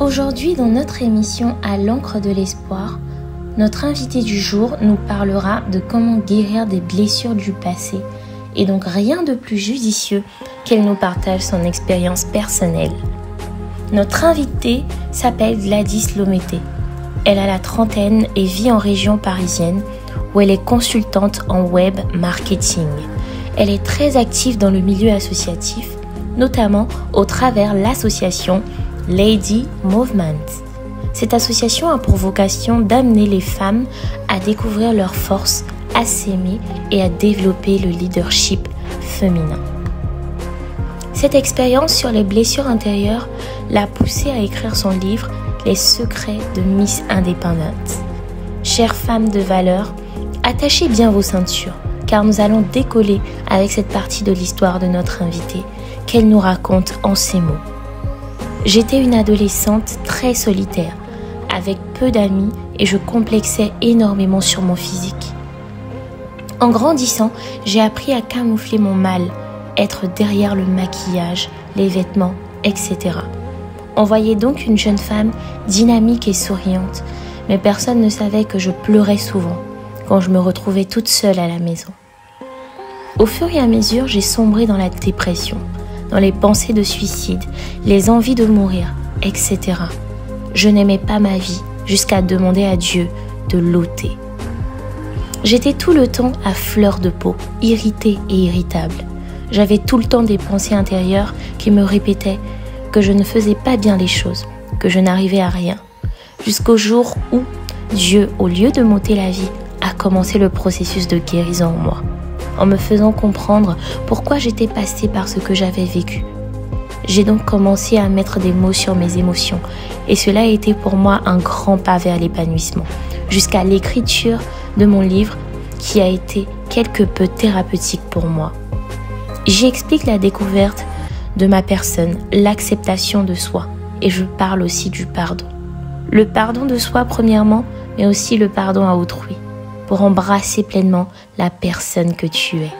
Aujourd'hui, dans notre émission À l'encre de l'espoir, notre invité du jour nous parlera de comment guérir des blessures du passé et donc rien de plus judicieux qu'elle nous partage son expérience personnelle. Notre invitée s'appelle Gladys Lomété. Elle a la trentaine et vit en région parisienne où elle est consultante en web marketing. Elle est très active dans le milieu associatif, notamment au travers l'association Lady Movement. Cette association a pour vocation d'amener les femmes à découvrir leurs forces, à s'aimer et à développer le leadership féminin. Cette expérience sur les blessures intérieures l'a poussée à écrire son livre « Les secrets de Miss Indépendante ». Chères femmes de valeur, attachez bien vos ceintures, car nous allons décoller avec cette partie de l'histoire de notre invitée, qu'elle nous raconte en ces mots. J'étais une adolescente très solitaire, avec peu d'amis et je complexais énormément sur mon physique. En grandissant, j'ai appris à camoufler mon mal, être derrière le maquillage, les vêtements, etc. On voyait donc une jeune femme dynamique et souriante, mais personne ne savait que je pleurais souvent quand je me retrouvais toute seule à la maison. Au fur et à mesure, j'ai sombré dans la dépression, dans les pensées de suicide, les envies de mourir, etc. Je n'aimais pas ma vie jusqu'à demander à Dieu de l'ôter. J'étais tout le temps à fleur de peau, irritée et irritable. J'avais tout le temps des pensées intérieures qui me répétaient que je ne faisais pas bien les choses, que je n'arrivais à rien. Jusqu'au jour où Dieu, au lieu de m'ôter la vie, a commencé le processus de guérison en moi, en me faisant comprendre pourquoi j'étais passée par ce que j'avais vécu. J'ai donc commencé à mettre des mots sur mes émotions et cela a été pour moi un grand pas vers l'épanouissement, jusqu'à l'écriture de mon livre qui a été quelque peu thérapeutique pour moi. J'y explique la découverte de ma personne, l'acceptation de soi et je parle aussi du pardon. Le pardon de soi premièrement, mais aussi le pardon à autrui, pour embrasser pleinement la personne que tu es.